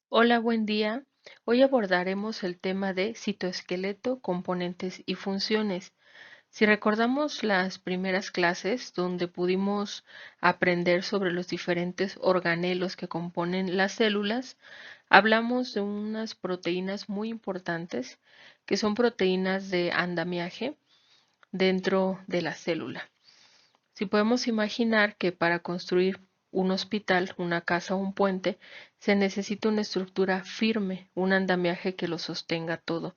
Hola, buen día. Hoy abordaremos el tema de citoesqueleto, componentes y funciones. Si recordamos las primeras clases donde pudimos aprender sobre los diferentes organelos que componen las células, hablamos de unas proteínas muy importantes que son proteínas de andamiaje dentro de la célula. Si podemos imaginar que para construir un hospital, una casa o un puente, se necesita una estructura firme, un andamiaje que lo sostenga todo.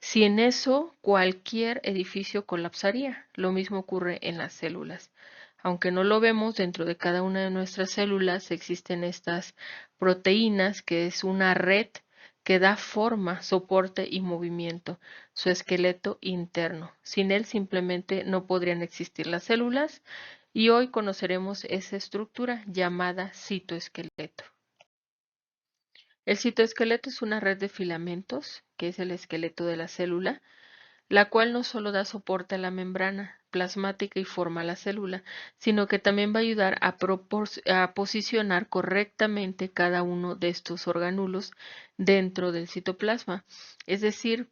Sin eso, cualquier edificio colapsaría. Lo mismo ocurre en las células. Aunque no lo vemos, dentro de cada una de nuestras células existen estas proteínas, que es una red que da forma, soporte y movimiento, su esqueleto interno. Sin él simplemente no podrían existir las células y hoy conoceremos esa estructura llamada citoesqueleto. El citoesqueleto es una red de filamentos, que es el esqueleto de la célula, la cual no solo da soporte a la membrana plasmática y forma la célula, sino que también va a ayudar a posicionar correctamente cada uno de estos organulos dentro del citoplasma. Es decir,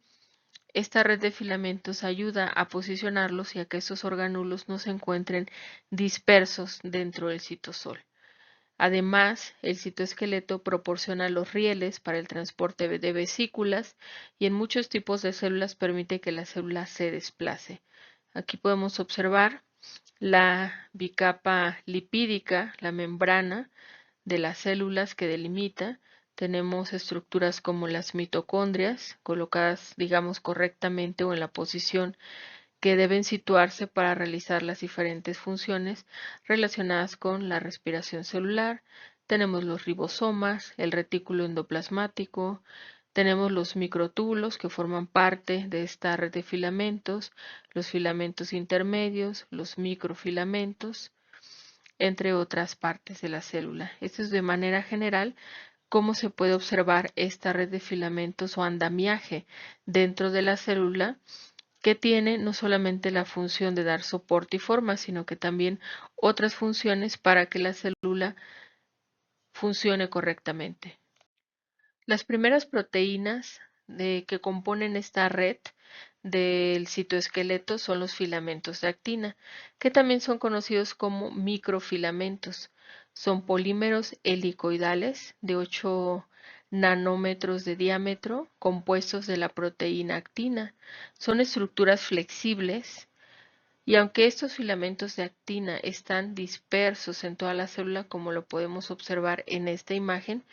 esta red de filamentos ayuda a posicionarlos y a que esos organulos no se encuentren dispersos dentro del citosol. Además, el citoesqueleto proporciona los rieles para el transporte de vesículas y en muchos tipos de células permite que la célula se desplace. Aquí podemos observar la bicapa lipídica, la membrana de las células que delimita. Tenemos estructuras como las mitocondrias, colocadas, digamos, correctamente o en la posición que deben situarse para realizar las diferentes funciones relacionadas con la respiración celular. Tenemos los ribosomas, el retículo endoplasmático, tenemos los microtúbulos que forman parte de esta red de filamentos, los filamentos intermedios, los microfilamentos, entre otras partes de la célula. Esto es de manera general cómo se puede observar esta red de filamentos o andamiaje dentro de la célula, que tiene no solamente la función de dar soporte y forma, sino que también otras funciones para que la célula funcione correctamente. Las primeras proteínas que componen esta red del citoesqueleto son los filamentos de actina, que también son conocidos como microfilamentos. Son polímeros helicoidales de 8 nanómetros de diámetro, compuestos de la proteína actina. Son estructuras flexibles y aunque estos filamentos de actina están dispersos en toda la célula, como lo podemos observar en esta imagen,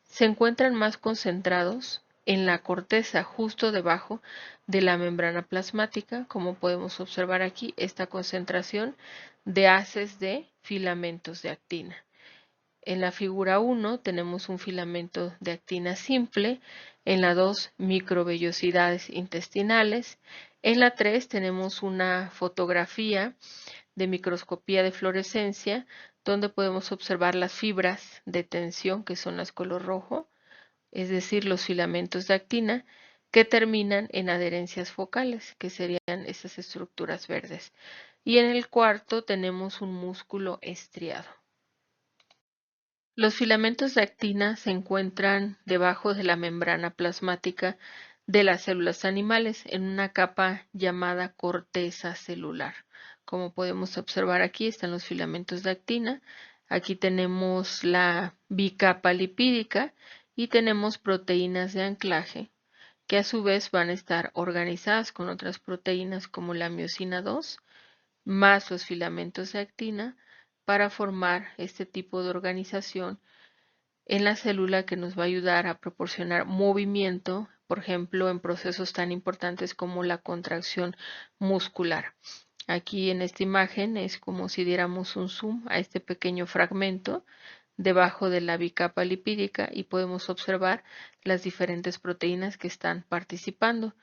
se encuentran más concentrados en la corteza, justo debajo de la membrana plasmática, como podemos observar aquí, esta concentración de haces de filamentos de actina. En la figura 1 tenemos un filamento de actina simple, en la 2 microvellosidades intestinales, en la 3 tenemos una fotografía de microscopía de fluorescencia donde podemos observar las fibras de tensión, que son las color rojo, es decir, los filamentos de actina, que terminan en adherencias focales, que serían esas estructuras verdes. Y en el cuarto tenemos un músculo estriado. Los filamentos de actina se encuentran debajo de la membrana plasmática de las células animales en una capa llamada corteza celular. Como podemos observar aquí están los filamentos de actina. Aquí tenemos la bicapa lipídica y tenemos proteínas de anclaje que a su vez van a estar organizadas con otras proteínas como la miosina 2 más los filamentos de actina para formar este tipo de organización en la célula que nos va a ayudar a proporcionar movimiento, por ejemplo, en procesos tan importantes como la contracción muscular. Aquí en esta imagen es como si diéramos un zoom a este pequeño fragmento debajo de la bicapa lipídica y podemos observar las diferentes proteínas que están participando.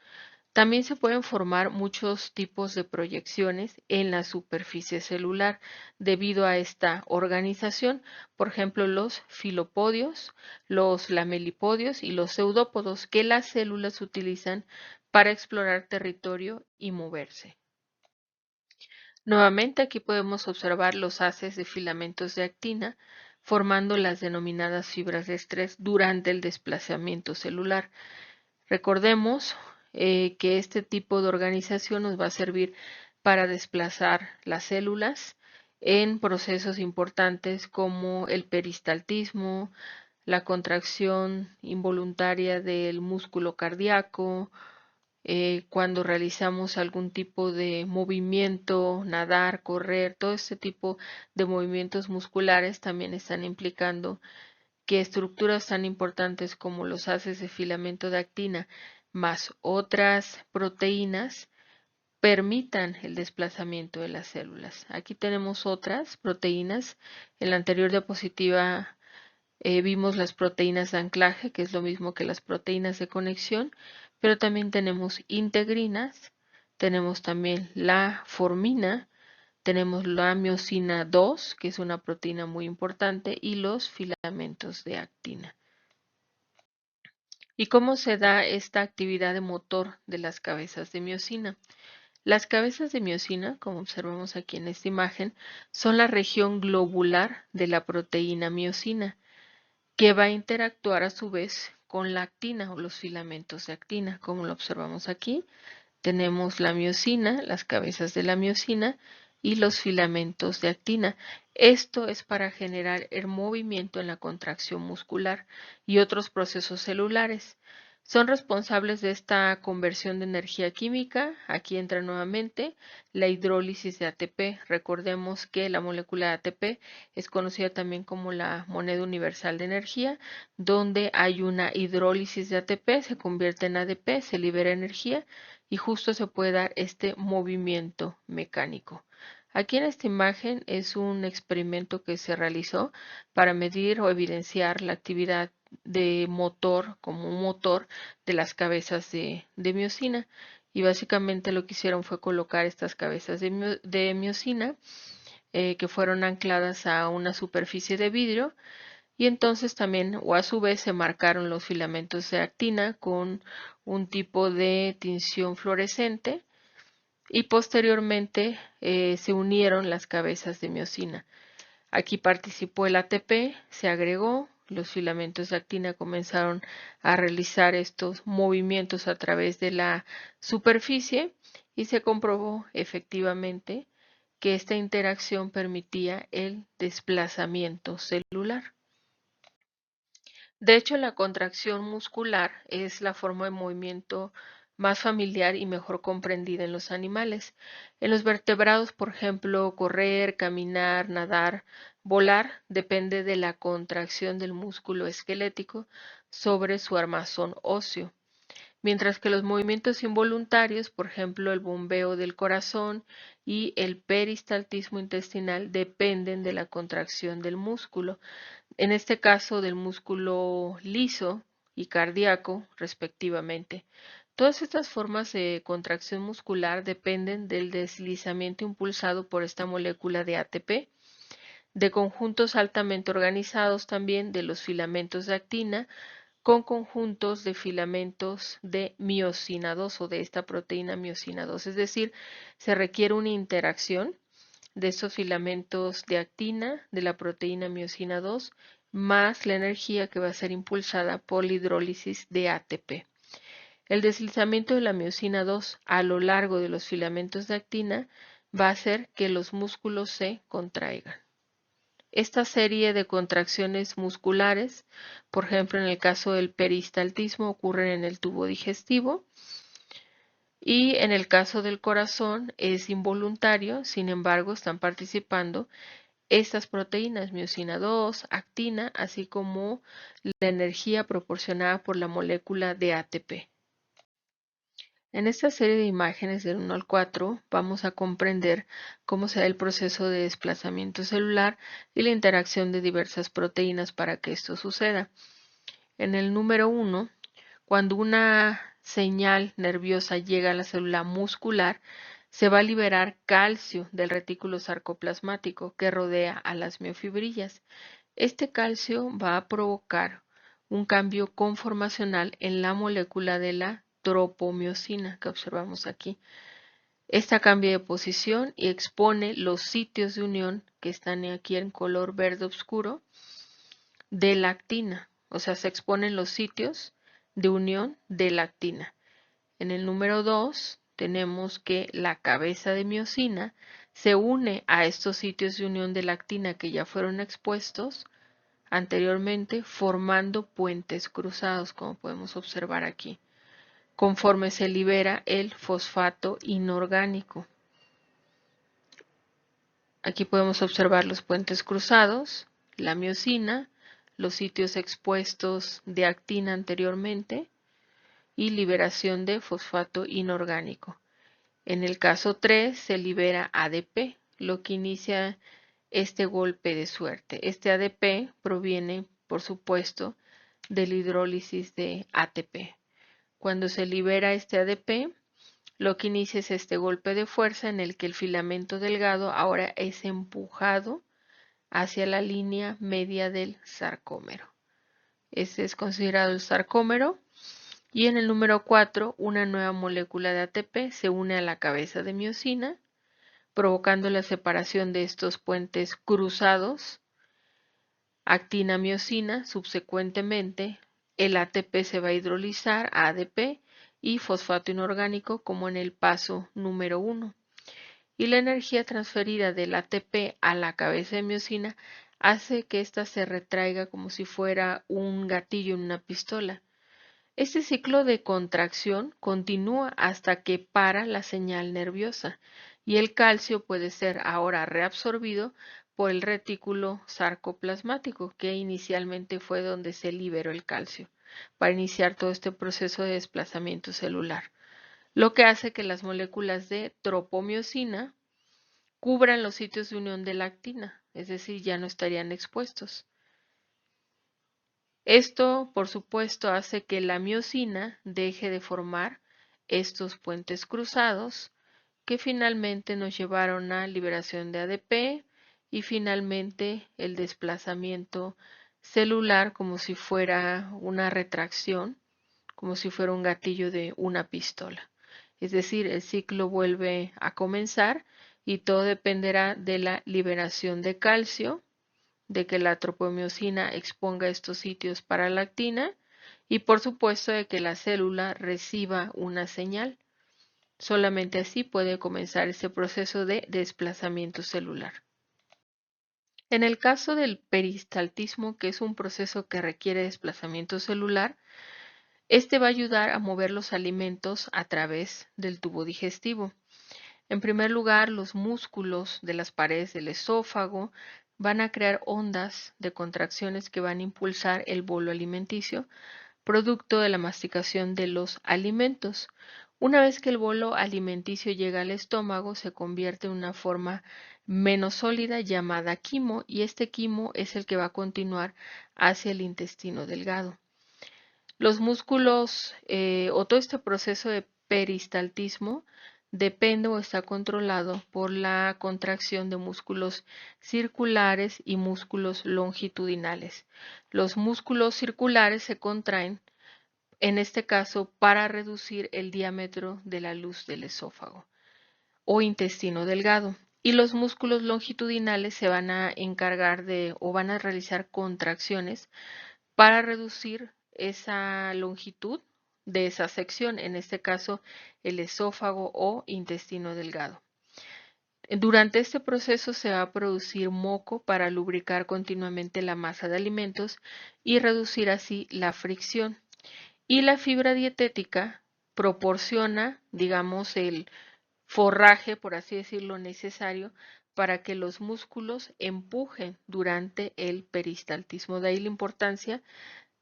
También se pueden formar muchos tipos de proyecciones en la superficie celular debido a esta organización, por ejemplo, los filopodios, los lamelipodios y los pseudópodos que las células utilizan para explorar territorio y moverse. Nuevamente aquí podemos observar los haces de filamentos de actina formando las denominadas fibras de estrés durante el desplazamiento celular. Recordemos que este tipo de organización nos va a servir para desplazar las células en procesos importantes como el peristaltismo, la contracción involuntaria del músculo cardíaco, cuando realizamos algún tipo de movimiento, nadar, correr, todo este tipo de movimientos musculares también están implicando que estructuras tan importantes como los haces de filamento de actina más otras proteínas permitan el desplazamiento de las células. Aquí tenemos otras proteínas. En la anterior diapositiva vimos las proteínas de anclaje, que es lo mismo que las proteínas de conexión, pero también tenemos integrinas, tenemos también la formina, tenemos la miosina 2, que es una proteína muy importante, y los filamentos de actina. ¿Y cómo se da esta actividad de motor de las cabezas de miosina? Las cabezas de miosina, como observamos aquí en esta imagen, son la región globular de la proteína miosina, que va a interactuar a su vez con la actina o los filamentos de actina, como lo observamos aquí. Tenemos la miosina, las cabezas de la miosina y los filamentos de actina. Esto es para generar el movimiento en la contracción muscular y otros procesos celulares. Son responsables de esta conversión de energía química. Aquí entra nuevamente la hidrólisis de ATP. Recordemos que la molécula de ATP es conocida también como la moneda universal de energía, donde hay una hidrólisis de ATP, se convierte en ADP, se libera energía y justo se puede dar este movimiento mecánico. Aquí en esta imagen es un experimento que se realizó para medir o evidenciar la actividad de motor como un motor de las cabezas de miosina, y básicamente lo que hicieron fue colocar estas cabezas de miosina que fueron ancladas a una superficie de vidrio, y entonces también o a su vez se marcaron los filamentos de actina con un tipo de tinción fluorescente y posteriormente se unieron las cabezas de miosina. Aquí participó el ATP, se agregó, los filamentos de actina comenzaron a realizar estos movimientos a través de la superficie y se comprobó efectivamente que esta interacción permitía el desplazamiento celular. De hecho, la contracción muscular es la forma de movimiento más familiar y mejor comprendida en los animales. En los vertebrados, por ejemplo, correr, caminar, nadar, volar, depende de la contracción del músculo esquelético sobre su armazón óseo. Mientras que los movimientos involuntarios, por ejemplo, el bombeo del corazón y el peristaltismo intestinal, dependen de la contracción del músculo, en este caso del músculo liso y cardíaco, respectivamente. Todas estas formas de contracción muscular dependen del deslizamiento impulsado por esta molécula de ATP, de conjuntos altamente organizados también de los filamentos de actina, con conjuntos de filamentos de miosina 2 o de esta proteína miosina 2. Es decir, se requiere una interacción de estos filamentos de actina de la proteína miosina 2 más la energía que va a ser impulsada por la hidrólisis de ATP. El deslizamiento de la miosina 2 a lo largo de los filamentos de actina va a hacer que los músculos se contraigan. Esta serie de contracciones musculares, por ejemplo en el caso del peristaltismo, ocurren en el tubo digestivo, y en el caso del corazón es involuntario, sin embargo están participando estas proteínas, miosina 2, actina, así como la energía proporcionada por la molécula de ATP. En esta serie de imágenes del 1 al 4 vamos a comprender cómo se da el proceso de desplazamiento celular y la interacción de diversas proteínas para que esto suceda. En el número 1, cuando una señal nerviosa llega a la célula muscular, se va a liberar calcio del retículo sarcoplasmático que rodea a las miofibrillas. Este calcio va a provocar un cambio conformacional en la molécula de la tropomiosina que observamos aquí. Esta cambia de posición y expone los sitios de unión que están aquí en color verde oscuro de la actina, o sea, se exponen los sitios de unión de la actina. En el número 2 tenemos que la cabeza de miosina se une a estos sitios de unión de la actina que ya fueron expuestos anteriormente, formando puentes cruzados, como podemos observar aquí, conforme se libera el fosfato inorgánico. Aquí podemos observar los puentes cruzados, la miosina, los sitios expuestos de actina anteriormente y liberación de fosfato inorgánico. En el caso 3 se libera ADP, lo que inicia este golpe de suerte. Este ADP proviene, por supuesto, de la hidrólisis de ATP. Cuando se libera este ADP, lo que inicia es este golpe de fuerza en el que el filamento delgado ahora es empujado hacia la línea media del sarcómero. Este es considerado el sarcómero. Y en el número 4, una nueva molécula de ATP se une a la cabeza de miosina, provocando la separación de estos puentes cruzados, actina-miosina. Subsecuentemente, el ATP se va a hidrolizar a ADP y fosfato inorgánico como en el paso número 1. Y la energía transferida del ATP a la cabeza de miosina hace que ésta se retraiga como si fuera un gatillo en una pistola. Este ciclo de contracción continúa hasta que para la señal nerviosa y el calcio puede ser ahora reabsorbido por el retículo sarcoplasmático, que inicialmente fue donde se liberó el calcio, para iniciar todo este proceso de desplazamiento celular, lo que hace que las moléculas de tropomiosina cubran los sitios de unión de la actina, es decir, ya no estarían expuestos. Esto, por supuesto, hace que la miosina deje de formar estos puentes cruzados que finalmente nos llevaron a liberación de ADP y finalmente el desplazamiento celular como si fuera una retracción, como si fuera un gatillo de una pistola. Es decir, el ciclo vuelve a comenzar y todo dependerá de la liberación de calcio, de que la tropomiosina exponga estos sitios para la actina y por supuesto de que la célula reciba una señal. Solamente así puede comenzar ese proceso de desplazamiento celular. En el caso del peristaltismo, que es un proceso que requiere desplazamiento celular, este va a ayudar a mover los alimentos a través del tubo digestivo. En primer lugar, los músculos de las paredes del esófago van a crear ondas de contracciones que van a impulsar el bolo alimenticio, producto de la masticación de los alimentos. Una vez que el bolo alimenticio llega al estómago, se convierte en una forma menos sólida llamada quimo, y este quimo es el que va a continuar hacia el intestino delgado. Los músculos o todo este proceso de peristaltismo depende o está controlado por la contracción de músculos circulares y músculos longitudinales. Los músculos circulares se contraen, en este caso, para reducir el diámetro de la luz del esófago o intestino delgado. Y los músculos longitudinales se van a encargar de o van a realizar contracciones para reducir esa longitud de esa sección, en este caso el esófago o intestino delgado. Durante este proceso se va a producir moco para lubricar continuamente la masa de alimentos y reducir así la fricción. Y la fibra dietética proporciona, digamos, el forraje, por así decirlo, necesario para que los músculos empujen durante el peristaltismo. De ahí la importancia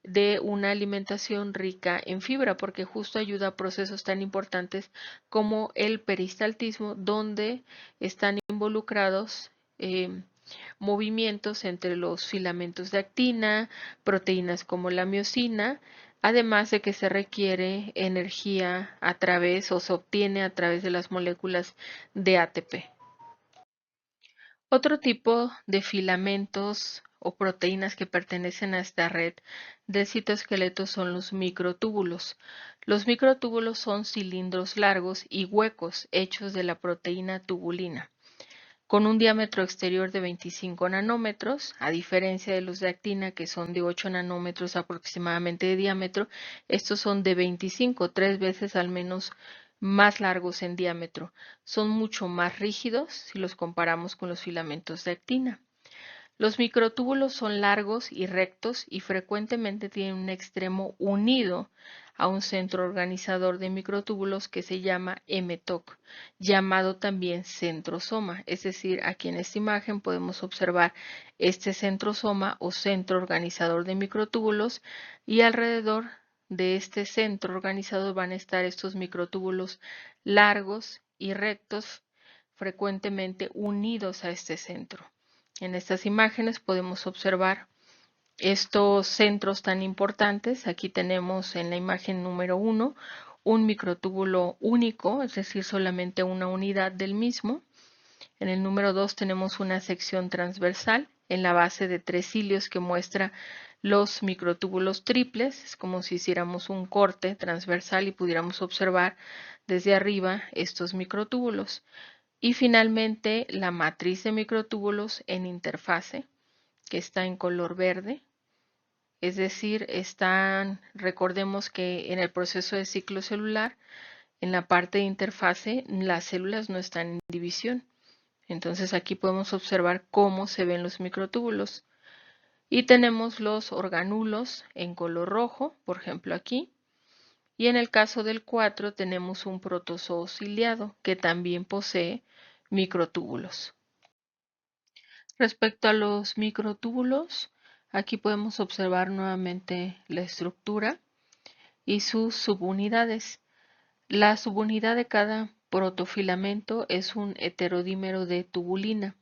de una alimentación rica en fibra, porque justo ayuda a procesos tan importantes como el peristaltismo, donde están involucrados movimientos entre los filamentos de actina, proteínas como la miosina, además de que se requiere energía a través o se obtiene a través de las moléculas de ATP. Otro tipo de filamentos o proteínas que pertenecen a esta red del citoesqueleto son los microtúbulos. Los microtúbulos son cilindros largos y huecos hechos de la proteína tubulina. con un diámetro exterior de 25 nanómetros, a diferencia de los de actina que son de 8 nanómetros aproximadamente de diámetro, estos son de 25, 3 veces al menos más largos en diámetro. Son mucho más rígidos si los comparamos con los filamentos de actina. Los microtúbulos son largos y rectos y frecuentemente tienen un extremo unido a un centro organizador de microtúbulos que se llama hematoc, llamado también centrosoma. Es decir, aquí en esta imagen podemos observar este centrosoma o centro organizador de microtúbulos y alrededor de este centro organizador van a estar estos microtúbulos largos y rectos, frecuentemente unidos a este centro. En estas imágenes podemos observar estos centros tan importantes. Aquí tenemos en la imagen número 1 un microtúbulo único, es decir, solamente una unidad del mismo. En el número 2 tenemos una sección transversal en la base de 3 hilios que muestra los microtúbulos triples. Es como si hiciéramos un corte transversal y pudiéramos observar desde arriba estos microtúbulos. Y finalmente la matriz de microtúbulos en interfase, que está en color verde, es decir, recordemos que en el proceso de ciclo celular, en la parte de interfase, las células no están en división. Entonces aquí podemos observar cómo se ven los microtúbulos. Y tenemos los organulos en color rojo, por ejemplo aquí. Y en el caso del 4 tenemos un protozoo ciliado que también posee microtúbulos. Respecto a los microtúbulos, aquí podemos observar nuevamente la estructura y sus subunidades. La subunidad de cada protofilamento es un heterodímero de tubulina.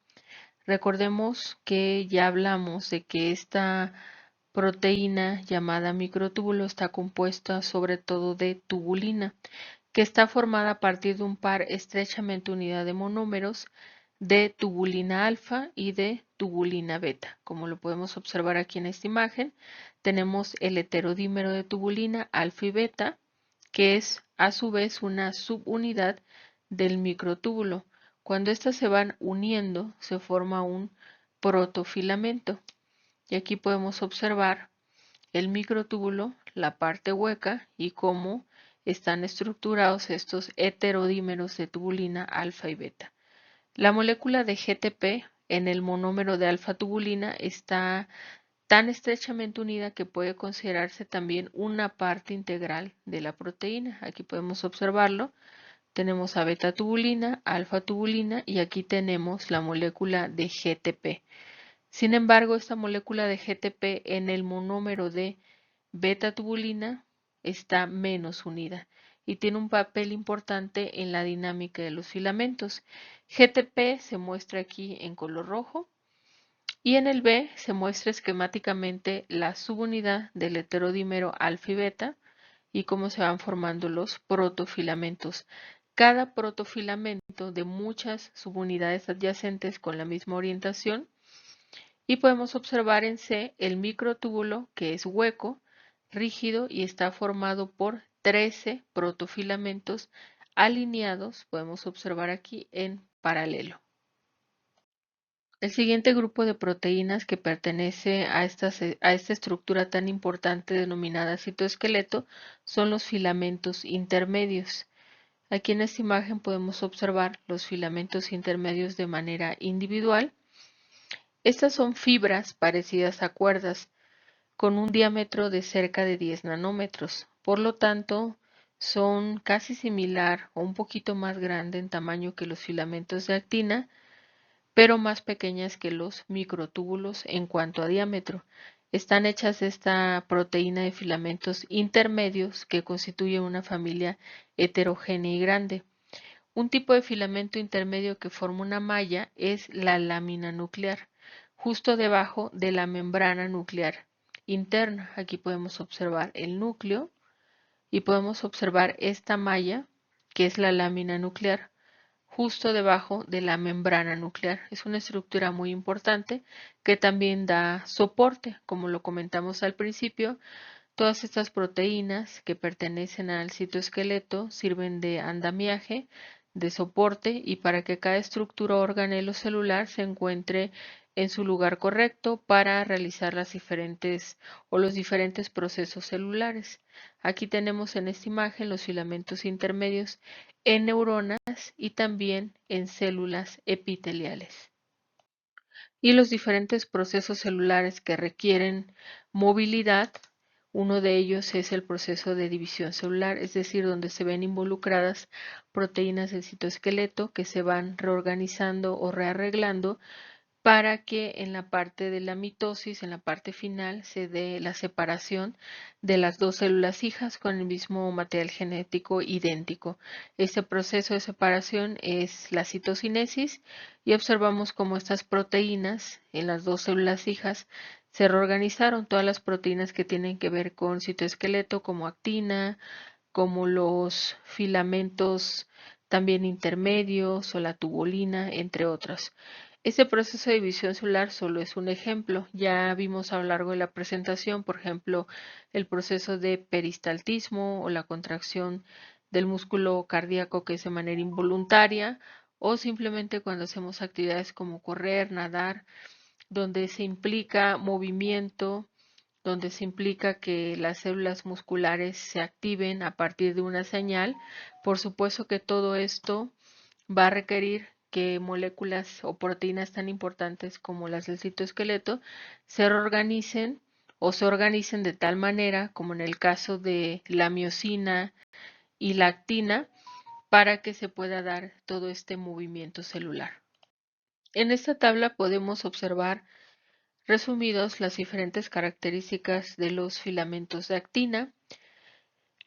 Recordemos que ya hablamos de que esta proteína llamada microtúbulo está compuesta sobre todo de tubulina, que está formada a partir de un par estrechamente unido de monómeros de tubulina alfa y de tubulina beta. Como lo podemos observar aquí en esta imagen, tenemos el heterodímero de tubulina alfa y beta, que es a su vez una subunidad del microtúbulo. Cuando estas se van uniendo, se forma un protofilamento. Y aquí podemos observar el microtúbulo, la parte hueca y cómo están estructurados estos heterodímeros de tubulina alfa y beta. La molécula de GTP en el monómero de alfa-tubulina está tan estrechamente unida que puede considerarse también una parte integral de la proteína. Aquí podemos observarlo. Tenemos a beta-tubulina, alfa-tubulina y aquí tenemos la molécula de GTP. Sin embargo, esta molécula de GTP en el monómero de beta-tubulina está menos unida y tiene un papel importante en la dinámica de los filamentos. GTP se muestra aquí en color rojo y en el B se muestra esquemáticamente la subunidad del heterodímero alfa y beta y cómo se van formando los protofilamentos. Cada protofilamento de muchas subunidades adyacentes con la misma orientación y podemos observar en C el microtúbulo que es hueco, rígido y está formado por 13 protofilamentos alineados, podemos observar aquí en paralelo. El siguiente grupo de proteínas que pertenece a esta estructura tan importante denominada citoesqueleto son los filamentos intermedios. Aquí en esta imagen podemos observar los filamentos intermedios de manera individual. Estas son fibras parecidas a cuerdas con un diámetro de cerca de 10 nanómetros. Por lo tanto, son casi similar o un poquito más grande en tamaño que los filamentos de actina, pero más pequeñas que los microtúbulos en cuanto a diámetro. Están hechas de esta proteína de filamentos intermedios que constituye una familia heterogénea y grande. Un tipo de filamento intermedio que forma una malla es la lámina nuclear, justo debajo de la membrana nuclear interna. Aquí podemos observar el núcleo y podemos observar esta malla que es la lámina nuclear justo debajo de la membrana nuclear. Es una estructura muy importante que también da soporte, como lo comentamos al principio. Todas estas proteínas que pertenecen al citoesqueleto sirven de andamiaje, de soporte y para que cada estructura o organelo celular se encuentre en su lugar correcto para realizar las diferentes o los diferentes procesos celulares. Aquí tenemos en esta imagen los filamentos intermedios en neuronas y también en células epiteliales. Y los diferentes procesos celulares que requieren movilidad, uno de ellos es el proceso de división celular, es decir, donde se ven involucradas proteínas del citoesqueleto que se van reorganizando o rearreglando para que en la parte de la mitosis, en la parte final, se dé la separación de las dos células hijas con el mismo material genético idéntico. Este proceso de separación es la citocinesis y observamos cómo estas proteínas en las dos células hijas se reorganizaron, todas las proteínas que tienen que ver con citoesqueleto como actina, como los filamentos también intermedios o la tubulina, entre otros. Este proceso de división celular solo es un ejemplo. Ya vimos a lo largo de la presentación, por ejemplo, el proceso de peristaltismo o la contracción del músculo cardíaco que es de manera involuntaria o simplemente cuando hacemos actividades como correr, nadar, donde se implica movimiento, donde se implica que las células musculares se activen a partir de una señal. Por supuesto que todo esto va a requerir que moléculas o proteínas tan importantes como las del citoesqueleto se reorganicen o se organicen de tal manera, como en el caso de la miosina y la actina, para que se pueda dar todo este movimiento celular. En esta tabla podemos observar resumidos las diferentes características de los filamentos de actina,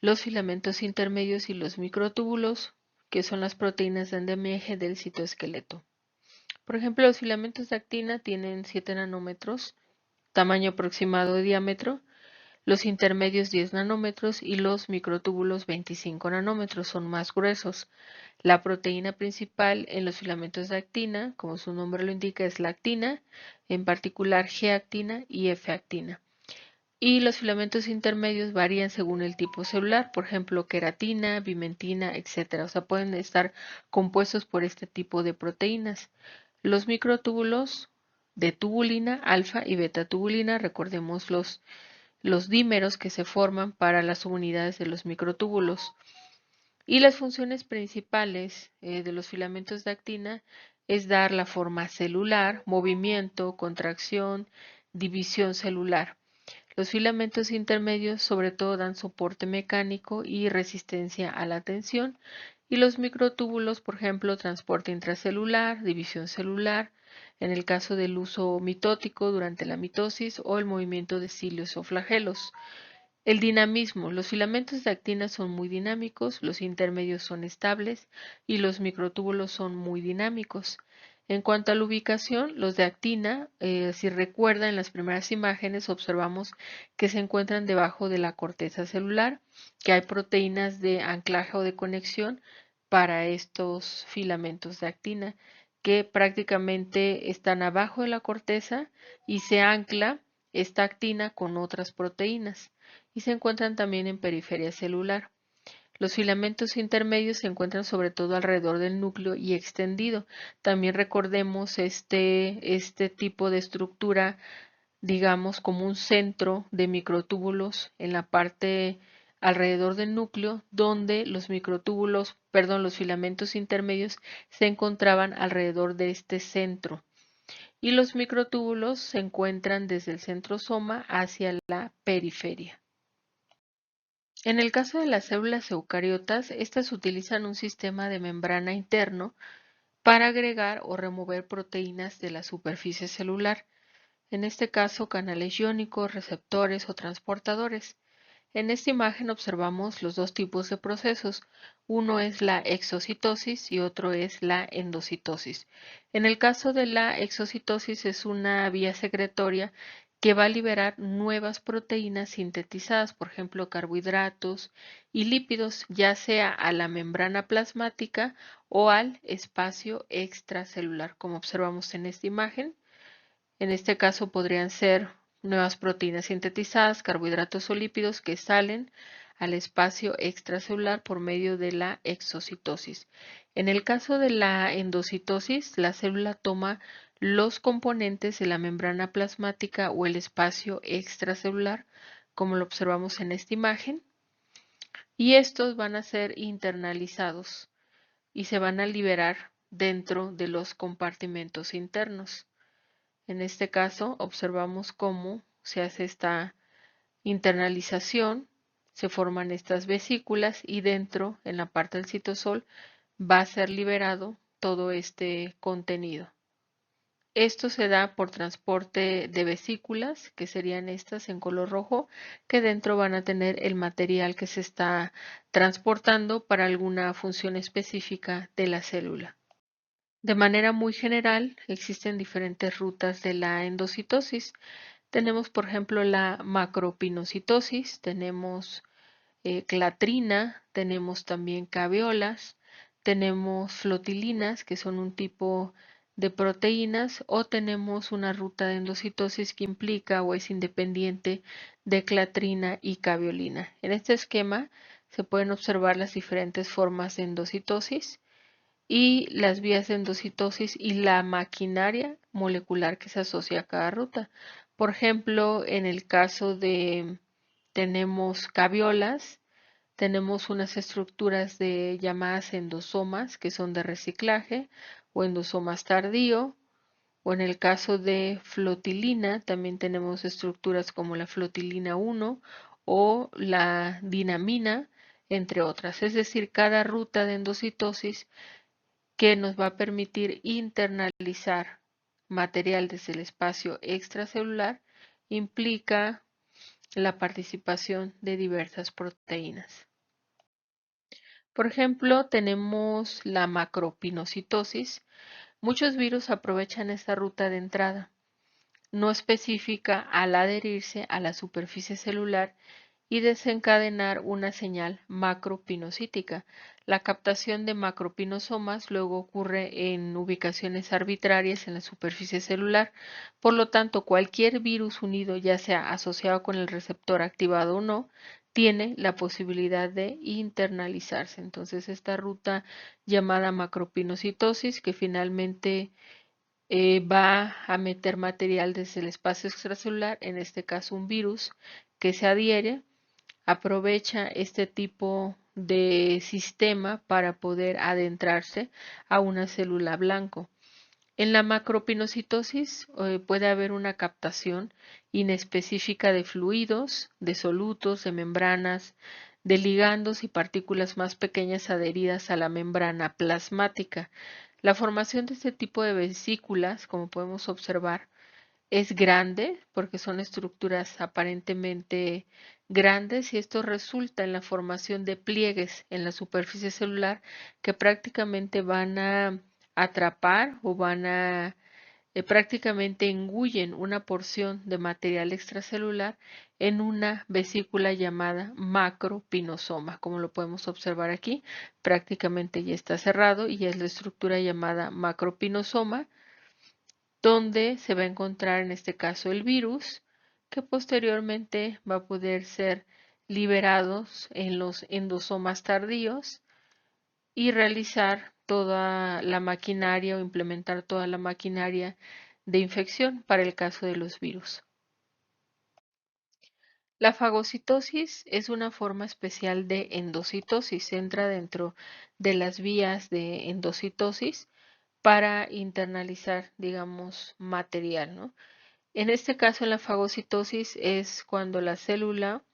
los filamentos intermedios y los microtúbulos, que son las proteínas de andamiaje del citoesqueleto. Por ejemplo, los filamentos de actina tienen 7 nanómetros, tamaño aproximado de diámetro, los intermedios 10 nanómetros y los microtúbulos 25 nanómetros, son más gruesos. La proteína principal en los filamentos de actina, como su nombre lo indica, es la actina, en particular G-actina y F-actina. Y los filamentos intermedios varían según el tipo celular, por ejemplo, queratina, bimentina, etc. O sea, pueden estar compuestos por este tipo de proteínas. Los microtúbulos de tubulina, alfa y beta tubulina, recordemos los dímeros que se forman para las subunidades de los microtúbulos. Y las funciones principales de los filamentos de actina es dar la forma celular, movimiento, contracción, división celular. Los filamentos intermedios sobre todo dan soporte mecánico y resistencia a la tensión, y los microtúbulos, por ejemplo, transporte intracelular, división celular, en el caso del uso mitótico durante la mitosis o el movimiento de cilios o flagelos. El dinamismo. Los filamentos de actina son muy dinámicos, los intermedios son estables y los microtúbulos son muy dinámicos. En cuanto a la ubicación, los de actina, si recuerda en las primeras imágenes observamos que se encuentran debajo de la corteza celular, que hay proteínas de anclaje o de conexión para estos filamentos de actina, que prácticamente están abajo de la corteza y se ancla esta actina con otras proteínas y se encuentran también en periferia celular. Los filamentos intermedios se encuentran sobre todo alrededor del núcleo y extendido. También recordemos este tipo de estructura, digamos, como un centro de microtúbulos en la parte alrededor del núcleo, donde los microtúbulos, perdón, los filamentos intermedios se encontraban alrededor de este centro. Y los microtúbulos se encuentran desde el centrosoma hacia la periferia. En el caso de las células eucariotas, estas utilizan un sistema de membrana interno para agregar o remover proteínas de la superficie celular, en este caso canales iónicos, receptores o transportadores. En esta imagen observamos los dos tipos de procesos. Uno es la exocitosis y otro es la endocitosis. En el caso de la exocitosis es una vía secretoria que va a liberar nuevas proteínas sintetizadas, por ejemplo, carbohidratos y lípidos, ya sea a la membrana plasmática o al espacio extracelular, como observamos en esta imagen. En este caso podrían ser nuevas proteínas sintetizadas, carbohidratos o lípidos que salen al espacio extracelular por medio de la exocitosis. En el caso de la endocitosis, la célula toma los componentes de la membrana plasmática o el espacio extracelular, como lo observamos en esta imagen, y estos van a ser internalizados y se van a liberar dentro de los compartimentos internos. En este caso, observamos cómo se hace esta internalización, se forman estas vesículas y dentro, en la parte del citosol, va a ser liberado todo este contenido. Esto se da por transporte de vesículas, que serían estas en color rojo, que dentro van a tener el material que se está transportando para alguna función específica de la célula. De manera muy general, existen diferentes rutas de la endocitosis. Tenemos, por ejemplo, la macropinocitosis, tenemos clatrina, tenemos también caviolas, tenemos flotilinas, que son un tipo de proteínas, o tenemos una ruta de endocitosis que implica o es independiente de clatrina y caviolina. En este esquema se pueden observar las diferentes formas de endocitosis y las vías de endocitosis y la maquinaria molecular que se asocia a cada ruta. Por ejemplo, en el caso de tenemos caviolas, tenemos unas estructuras de llamadas endosomas que son de reciclaje o endosomas tardío, o en el caso de flotilina también tenemos estructuras como la flotilina 1 o la dinamina, entre otras. Es decir, cada ruta de endocitosis que nos va a permitir internalizar material desde el espacio extracelular implica la participación de diversas proteínas. Por ejemplo, tenemos la macropinocitosis. Muchos virus aprovechan esta ruta de entrada no específica al adherirse a la superficie celular y desencadenar una señal macropinocítica. La captación de macropinosomas luego ocurre en ubicaciones arbitrarias en la superficie celular. Por lo tanto, cualquier virus unido, ya sea asociado con el receptor activado o no, tiene la posibilidad de internalizarse. Entonces, esta ruta llamada macropinocitosis, que finalmente va a meter material desde el espacio extracelular, en este caso un virus que se adhiere, aprovecha este tipo de sistema para poder adentrarse a una célula blanco. En la macropinocitosis puede haber una captación inespecífica de fluidos, de solutos, de membranas, de ligandos y partículas más pequeñas adheridas a la membrana plasmática. La formación de este tipo de vesículas, como podemos observar, es grande porque son estructuras aparentemente grandes y esto resulta en la formación de pliegues en la superficie celular que prácticamente van a atrapar o van a prácticamente engullen una porción de material extracelular en una vesícula llamada macropinosoma. Como lo podemos observar aquí, prácticamente ya está cerrado y es la estructura llamada macropinosoma, donde se va a encontrar en este caso el virus, que posteriormente va a poder ser liberados en los endosomas tardíos y realizar toda la maquinaria o implementar toda la maquinaria de infección para el caso de los virus. La fagocitosis es una forma especial de endocitosis, entra dentro de las vías de endocitosis para internalizar, digamos, material, ¿no? En este caso, la fagocitosis es cuando la célula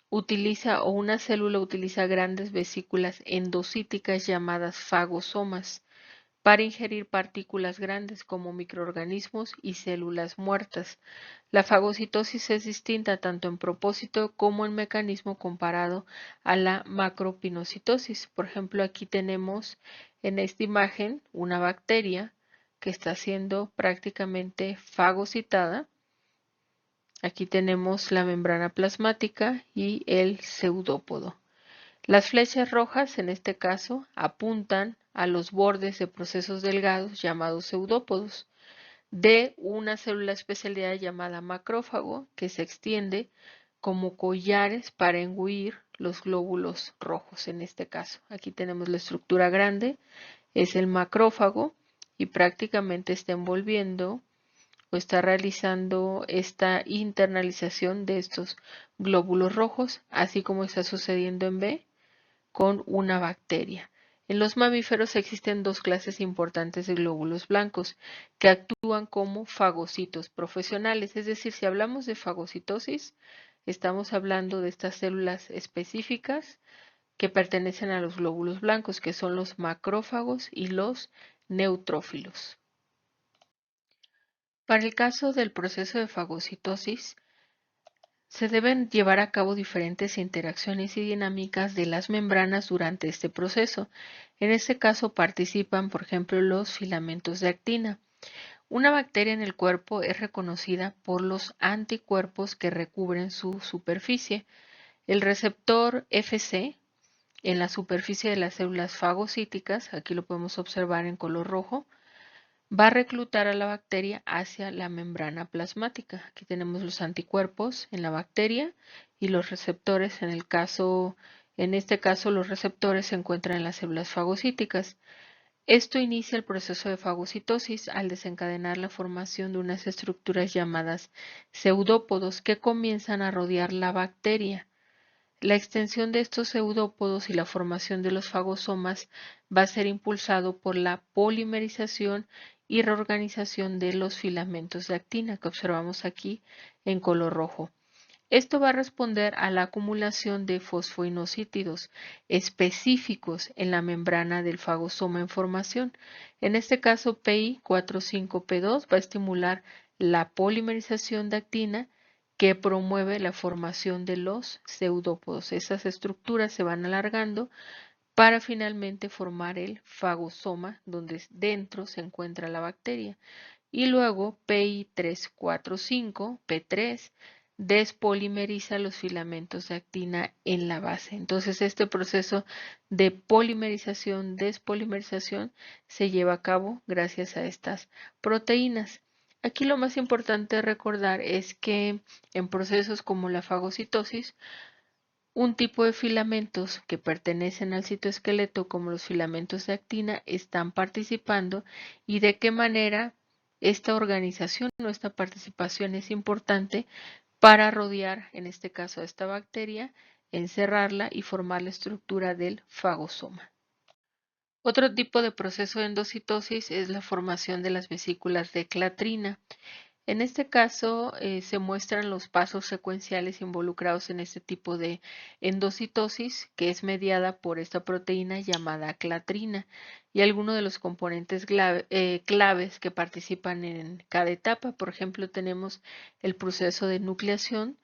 utiliza o una célula utiliza grandes vesículas endocíticas llamadas fagosomas para ingerir partículas grandes como microorganismos y células muertas. La fagocitosis es distinta tanto en propósito como en mecanismo comparado a la macropinocitosis. Por ejemplo, aquí tenemos en esta imagen una bacteria que está siendo prácticamente fagocitada. Aquí tenemos la membrana plasmática y el pseudópodo. Las flechas rojas, en este caso, apuntan a los bordes de procesos delgados llamados pseudópodos de una célula especialidad llamada macrófago que se extiende como collares para engullir los glóbulos rojos en este caso. Aquí tenemos la estructura grande, es el macrófago y prácticamente está envolviendo o está realizando esta internalización de estos glóbulos rojos, así como está sucediendo en B con una bacteria. En los mamíferos existen dos clases importantes de glóbulos blancos que actúan como fagocitos profesionales, es decir, si hablamos de fagocitosis, estamos hablando de estas células específicas que pertenecen a los glóbulos blancos, que son los macrófagos y los neutrófilos. Para el caso del proceso de fagocitosis, se deben llevar a cabo diferentes interacciones y dinámicas de las membranas durante este proceso. En este caso participan, por ejemplo, los filamentos de actina. Una bacteria en el cuerpo es reconocida por los anticuerpos que recubren su superficie. El receptor Fc en la superficie de las células fagocíticas, aquí lo podemos observar en color rojo, va a reclutar a la bacteria hacia la membrana plasmática. Aquí tenemos los anticuerpos en la bacteria y los receptores. En este caso, los receptores se encuentran en las células fagocíticas. Esto inicia el proceso de fagocitosis al desencadenar la formación de unas estructuras llamadas pseudópodos que comienzan a rodear la bacteria. La extensión de estos pseudópodos y la formación de los fagosomas va a ser impulsado por la polimerización y reorganización de los filamentos de actina que observamos aquí en color rojo. Esto va a responder a la acumulación de fosfoinosítidos específicos en la membrana del fagosoma en formación. En este caso, PI45P2 va a estimular la polimerización de actina que promueve la formación de los pseudópodos. Esas estructuras se van alargando para finalmente formar el fagosoma, donde dentro se encuentra la bacteria. Y luego PI345, P3, despolimeriza los filamentos de actina en la base. Entonces, este proceso de polimerización, despolimerización, se lleva a cabo gracias a estas proteínas. Aquí lo más importante recordar es que en procesos como la fagocitosis, un tipo de filamentos que pertenecen al citoesqueleto, como los filamentos de actina, están participando y de qué manera esta organización o esta participación es importante para rodear, en este caso, a esta bacteria, encerrarla y formar la estructura del fagosoma. Otro tipo de proceso de endocitosis es la formación de las vesículas de clatrina. En este caso, se muestran los pasos secuenciales involucrados en este tipo de endocitosis, que es mediada por esta proteína llamada clatrina, y algunos de los componentes claves que participan en cada etapa. Por ejemplo, tenemos el proceso de nucleación,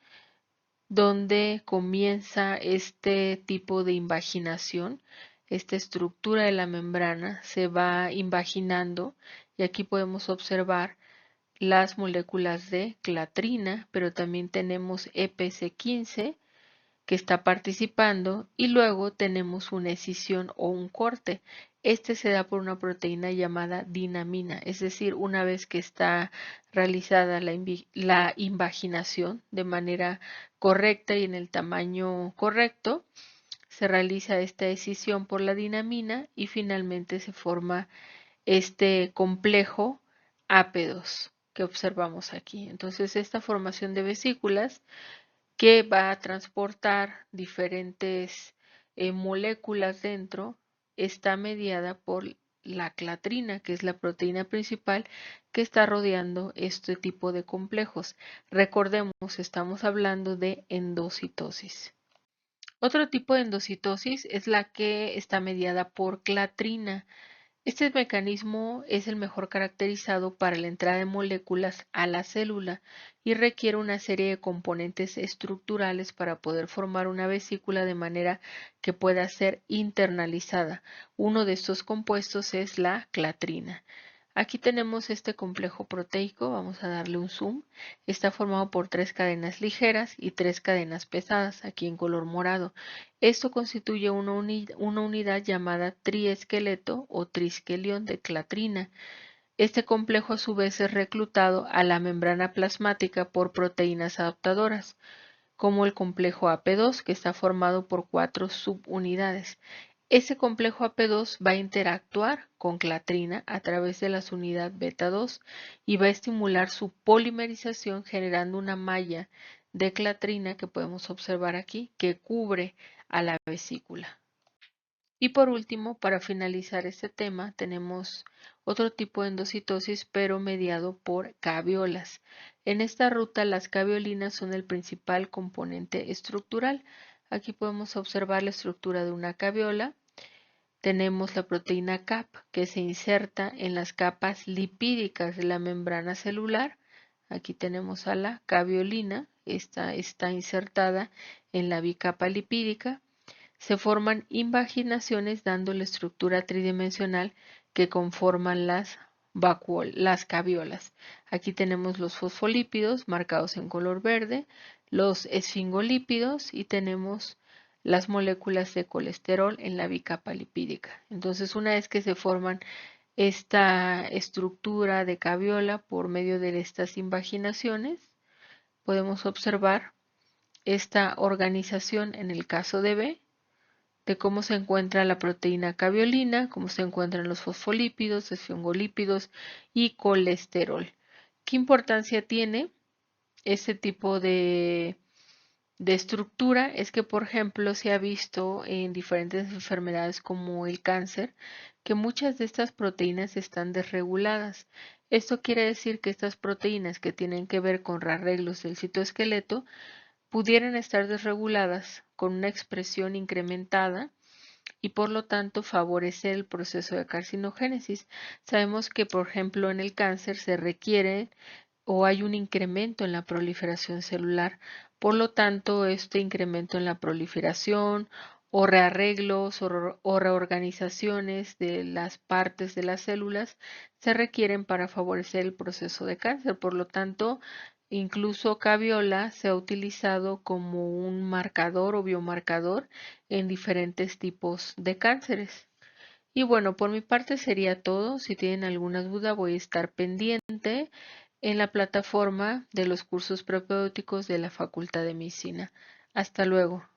donde comienza este tipo de invaginación. Esta estructura de la membrana se va invaginando y aquí podemos observar las moléculas de clatrina, pero también tenemos EPC15 que está participando y luego tenemos una escisión o un corte. Este se da por una proteína llamada dinamina, es decir, una vez que está realizada la invaginación de manera correcta y en el tamaño correcto, se realiza esta escisión por la dinamina y finalmente se forma este complejo AP2 que observamos aquí. Entonces, esta formación de vesículas que va a transportar diferentes moléculas dentro está mediada por la clatrina, que es la proteína principal que está rodeando este tipo de complejos. Recordemos, estamos hablando de endocitosis. Otro tipo de endocitosis es la que está mediada por clatrina. Este mecanismo es el mejor caracterizado para la entrada de moléculas a la célula y requiere una serie de componentes estructurales para poder formar una vesícula de manera que pueda ser internalizada. Uno de estos compuestos es la clatrina. Aquí tenemos este complejo proteico, vamos a darle un zoom. Está formado por 3 cadenas ligeras y 3 cadenas pesadas, aquí en color morado. Esto constituye una unidad llamada triesqueleto o trisquelión de clatrina. Este complejo a su vez es reclutado a la membrana plasmática por proteínas adaptadoras. como el complejo AP2, que está formado por 4 subunidades. Ese complejo AP2 va a interactuar con clatrina a través de la unidad beta-2 y va a estimular su polimerización generando una malla de clatrina que podemos observar aquí que cubre a la vesícula. Y por último, para finalizar este tema, tenemos otro tipo de endocitosis, pero mediado por caviolas. En esta ruta, las caviolinas son el principal componente estructural. Aquí podemos observar la estructura de una caviola. Tenemos la proteína CAP, que se inserta en las capas lipídicas de la membrana celular. Aquí tenemos a la caviolina, esta está insertada en la bicapa lipídica. Se forman invaginaciones dando la estructura tridimensional que conforman las caviolas. Aquí tenemos los fosfolípidos marcados en color verde, los esfingolípidos y tenemos las moléculas de colesterol en la bicapa lipídica. Entonces, una vez que se forman esta estructura de caviola por medio de estas invaginaciones, podemos observar esta organización en el caso de B de cómo se encuentra la proteína caviolina, cómo se encuentran los fosfolípidos, esfingolípidos y colesterol. ¿Qué importancia tiene este tipo de estructura? Es que, por ejemplo, se ha visto en diferentes enfermedades como el cáncer que muchas de estas proteínas están desreguladas. Esto quiere decir que estas proteínas que tienen que ver con arreglos del citoesqueleto pudieran estar desreguladas con una expresión incrementada y por lo tanto favorecer el proceso de carcinogénesis. Sabemos que, por ejemplo, en el cáncer se requiere o hay un incremento en la proliferación celular. Por lo tanto, este incremento en la proliferación o rearreglos o reorganizaciones de las partes de las células se requieren para favorecer el proceso de cáncer. Por lo tanto, incluso Caviola se ha utilizado como un marcador o biomarcador en diferentes tipos de cánceres. Y bueno, por mi parte sería todo. Si tienen alguna duda, voy a estar pendiente en la plataforma de los cursos propedéuticos de la Facultad de Medicina. Hasta luego.